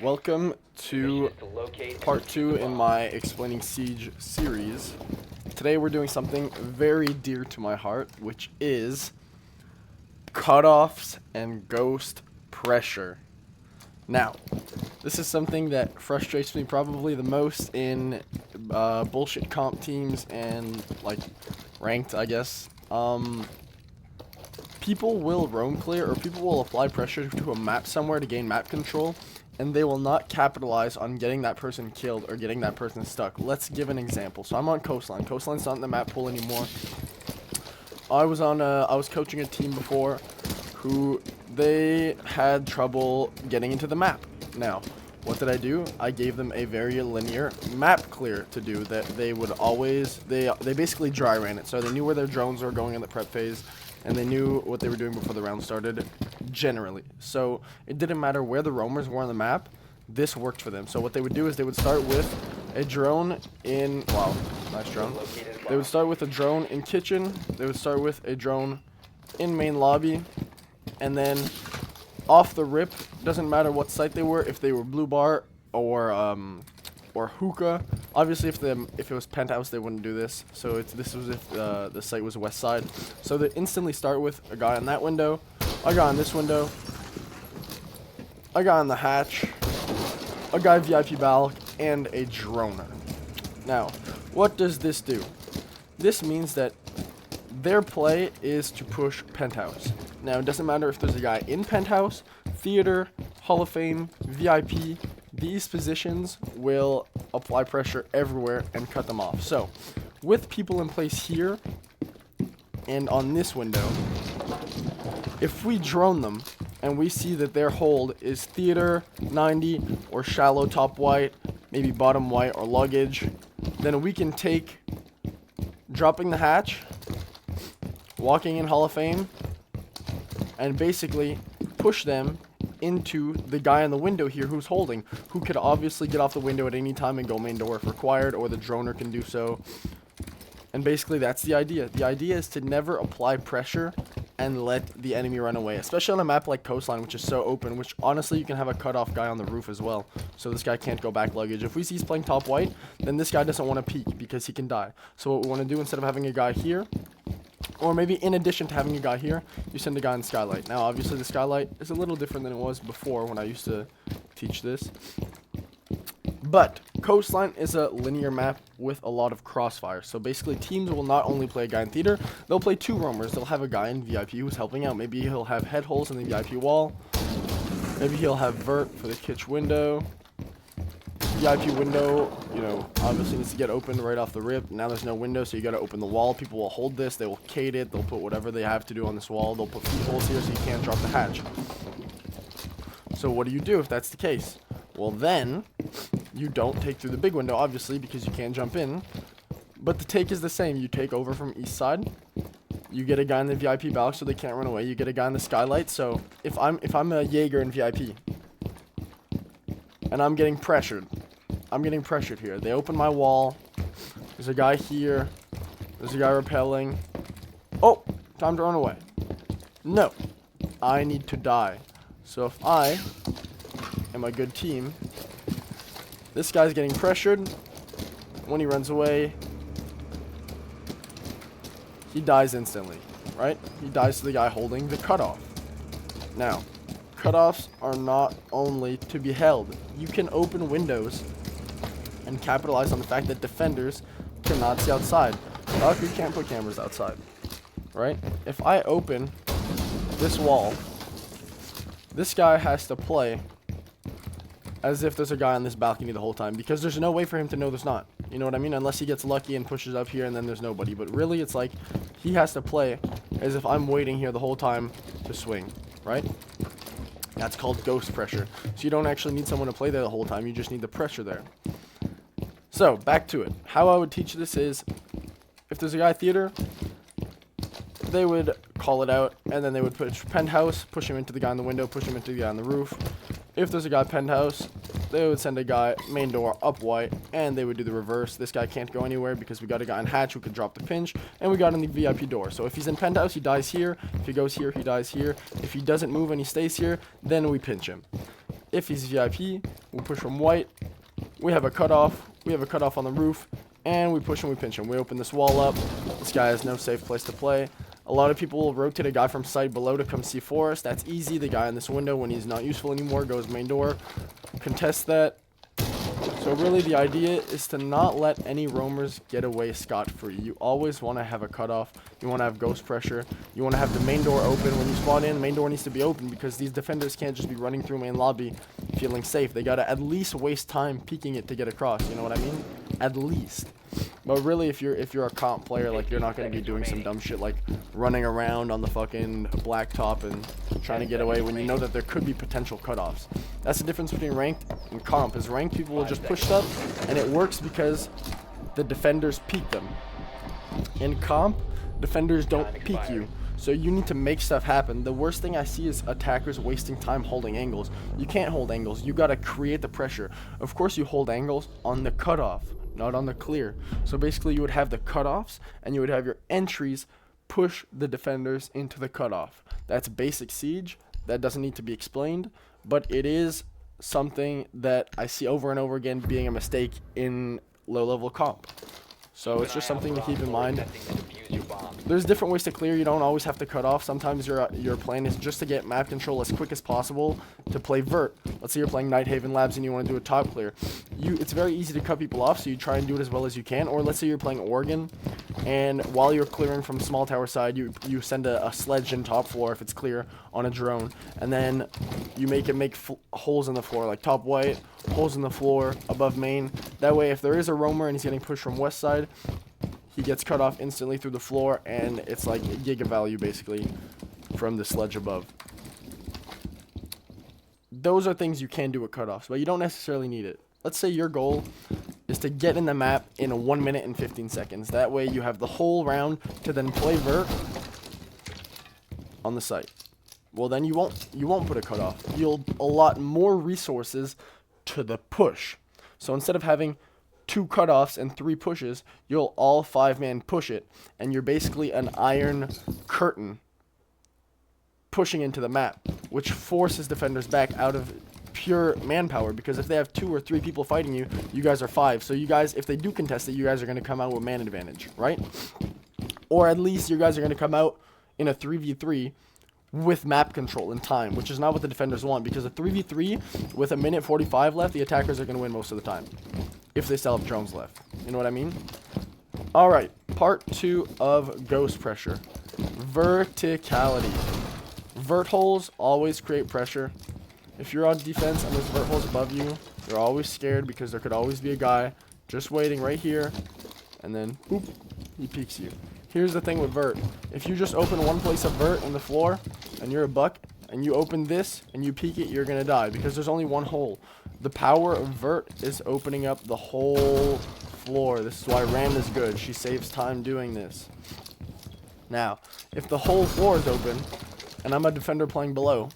Welcome to part 2 in my Explaining Siege series. Today we're doing something very dear to my heart, which is cutoffs and ghost pressure. Now, this is something that frustrates me probably the most in bullshit comp teams and like ranked, I guess. People will roam clear or people will apply pressure to a map somewhere to gain map control, and they will not capitalize on getting that person killed or getting that person stuck. Let's give an example. So I'm on Coastline. Coastline's not in the map pool anymore. I was coaching a team before who they had trouble getting into the map. Now, what did I do? I gave them a very linear map clear to do that they would always, they basically dry ran it. So they knew where their drones were going in the prep phase, and they knew what they were doing before the round started, generally. So it didn't matter where the roamers were on the map, this worked for them. So what they would do is they would start with a drone in, wow, nice drone. They would start with a drone in kitchen, they would start with a drone in main lobby, and then off the rip, doesn't matter what site they were, if they were blue bar or hookah. Obviously, if it was penthouse, they wouldn't do this. So this was if the site was west side. So they instantly start with a guy in that window, a guy in this window, a guy on the hatch, a guy VIP balk, and a droner. Now, what does this do? This means that their play is to push penthouse. Now, it doesn't matter if there's a guy in penthouse, theater, Hall of Fame, VIP. These positions will apply pressure everywhere and cut them off. So, with people in place here and on this window, if we drone them and we see that their hold is theater, 90, or shallow top white, maybe bottom white or luggage, then we can take dropping the hatch, walking in Hall of Fame, and basically push them into the guy in the window here who's holding, who could obviously get off the window at any time and go main door if required, or the droner can do so. And basically that's the idea. The idea is to never apply pressure and let the enemy run away, especially on a map like Coastline, which is so open, which honestly you can have a cutoff guy on the roof as well, so this guy can't go back luggage. If we see he's playing top white, then this guy doesn't want to peek because he can die. So what we want to do, instead of having a guy here, or maybe in addition to having a guy here, you send a guy in skylight. Now, obviously, the skylight is a little different than it was before when I used to teach this. But Coastline is a linear map with a lot of crossfire. So basically, teams will not only play a guy in theater, they'll play two roamers. They'll have a guy in VIP who's helping out. Maybe he'll have head holes in the VIP wall. Maybe he'll have vert for the kitchen window. VIP window, obviously needs to get open right off the rip. Now there's no window, so you gotta open the wall. People will hold this, they will cade it, they'll put whatever they have to do on this wall. They'll put feet holes here so you can't drop the hatch. So what do you do if that's the case? Well, then you don't take through the big window, obviously, because you can't jump in. But the take is the same. You take over from east side. You get a guy in the VIP balcony so they can't run away. You get a guy in the skylight. So if I'm a Jaeger in VIP and I'm getting pressured here. They open my wall. There's a guy here. There's a guy repelling. Oh, time to run away. No, I need to die. So if I am a good team, this guy's getting pressured. When he runs away, he dies instantly, right? He dies to the guy holding the cutoff. Now, cutoffs are not only to be held. You can open windows and capitalize on the fact that defenders cannot see outside. Valkyrie can't put cameras outside, right? If I open this wall, this guy has to play as if there's a guy on this balcony the whole time, because there's no way for him to know there's not. You know what I mean? Unless he gets lucky and pushes up here and then there's nobody. But really, it's like he has to play as if I'm waiting here the whole time to swing, right? That's called ghost pressure. So you don't actually need someone to play there the whole time. You just need the pressure there. So, back to it. How I would teach this is, if there's a guy theater, they would call it out, and then they would push penthouse, push him into the guy in the window, push him into the guy on the roof. If there's a guy penthouse, they would send a guy main door up white, and they would do the reverse. This guy can't go anywhere because we got a guy in hatch who could drop the pinch, and we got in the VIP door. So if he's in penthouse, he dies here. If he goes here, he dies here. If he doesn't move and he stays here, then we pinch him. If he's VIP, we push from white. We have a cutoff. We have a cutoff on the roof. And we push and we pinch him. We open this wall up. This guy has no safe place to play. A lot of people will rotate a guy from site below to come C4 us. That's easy. The guy in this window, when he's not useful anymore, goes main door. Contest that. So really the idea is to not let any roamers get away scot-free. You always want to have a cutoff. You want to have ghost pressure. You want to have the main door open. When you spawn in, the main door needs to be open because these defenders can't just be running through main lobby feeling safe. They got to at least waste time peeking it to get across. You know what I mean? At least. But really, if you're a comp player, like, you're not going to be doing some dumb shit like running around on the fucking blacktop and trying to get away when you know that there could be potential cutoffs. That's the difference between ranked and comp. Is ranked people will just push stuff, and it works because the defenders peek them. In comp, defenders don't peek you. So you need to make stuff happen. The worst thing I see is attackers wasting time holding angles. You can't hold angles. You got to create the pressure. Of course, you hold angles on the cutoff, not on the clear. So basically, you would have the cutoffs, and you would have your entries push the defenders into the cutoff. That's basic Siege. That doesn't need to be explained, but it is something that I see over and over again being a mistake in low-level comp. So it's just something to keep in mind. There's different ways to clear. You don't always have to cut off. Sometimes your plan is just to get map control as quick as possible to play vert. Let's say you're playing Night Haven Labs and you want to do a top clear. It's very easy to cut people off, so you try and do it as well as you can. Or let's say you're playing Oregon, and while you're clearing from small tower side, you send a sledge in top floor if it's clear on a drone, and then you make holes in the floor, like top white, holes in the floor above main. That way, if there is a roamer and he's getting pushed from west side, he gets cut off instantly through the floor, and it's like giga value basically from the sledge above. Those are things you can do with cutoffs, but you don't necessarily need it. Let's say your goal is to get in the map in 1 minute and 15 seconds. That way you have the whole round to then play vert on the site. Well, then you won't put a cutoff. You'll allot more resources to the push. So instead of having 2 cutoffs and 3 pushes, you'll all 5-man push it, and you're basically an iron curtain pushing into the map, which forces defenders back out of pure manpower, because if they have 2 or 3 people fighting you, you guys are 5. So you guys, if they do contest it, you guys are going to come out with man advantage, right? Or at least you guys are going to come out in a 3v3 with map control and time, which is not what the defenders want, because a 3v3 with 1:45 left, the attackers are going to win most of the time if they still have drones left. You know what I mean? Alright, part 2 of ghost pressure. Verticality. Vert holes always create pressure. If you're on defense and there's vert holes above you, you're always scared because there could always be a guy just waiting right here, and then boop, he peeks you. Here's the thing with vert. If you just open one place of vert in the floor and you're a buck and you open this and you peek it, you're gonna die because there's only one hole. The power of vert is opening up the whole floor. This is why Ram is good. She saves time doing this. Now, if the whole floor is open and I'm a defender playing below,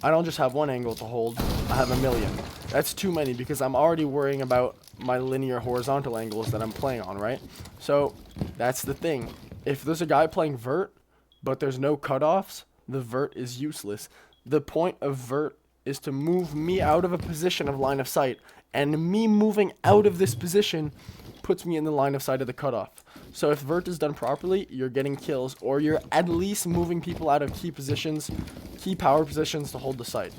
I don't just have one angle to hold, I have a million. That's too many because I'm already worrying about my linear horizontal angles that I'm playing on, right? So that's the thing. If there's a guy playing vert, but there's no cutoffs, the vert is useless. The point of vert is to move me out of a position of line of sight, and me moving out of this position puts me in the line of sight of the cutoff. So if vert is done properly, you're getting kills, or you're at least moving people out of key positions, key power positions to hold the site.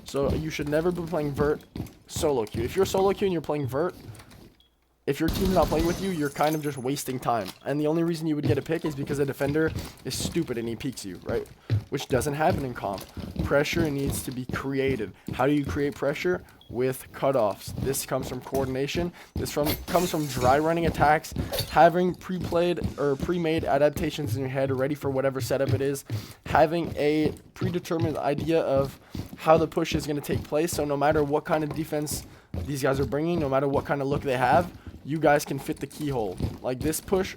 So you should never be playing vert solo queue. If you're solo queue and you're playing vert, if your team's not playing with you, you're kind of just wasting time. And the only reason you would get a pick is because a defender is stupid and he peeks you, right? Which doesn't happen in comp. Pressure needs to be created. How do you create pressure? With cutoffs. This comes from coordination. This comes from dry running attacks, having pre-played or pre-made adaptations in your head ready for whatever setup it is, having a predetermined idea of how the push is going to take place. So no matter what kind of defense these guys are bringing, no matter what kind of look they have, you guys can fit the keyhole. Like this push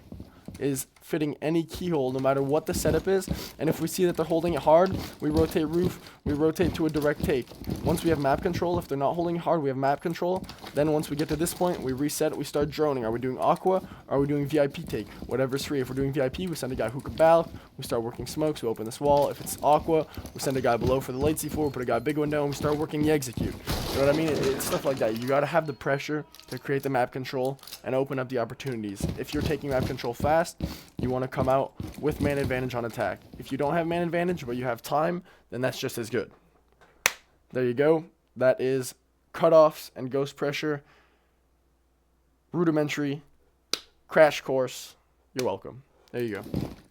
is fitting any keyhole no matter what the setup is, and if we see that they're holding it hard, we rotate roof, we rotate to a direct take. Once we have map control, if they're not holding it hard, we have map control, Then once we get to this point, we reset, we start droning. Are we doing Aqua? Or are we doing VIP take? Whatever's free. If we're doing VIP, we send a guy hookah bow. We start working smokes. We open this wall. If it's Aqua, we send a guy below for the late C4. We put a guy big window, and we start working the execute. You know what I mean? It's stuff like that. You got to have the pressure to create the map control and open up the opportunities. If you're taking map control fast, you want to come out with man advantage on attack. If you don't have man advantage, but you have time, then that's just as good. There you go. That is Cutoffs and Ghost Pressure. Rudimentary crash course. You're welcome. There you go.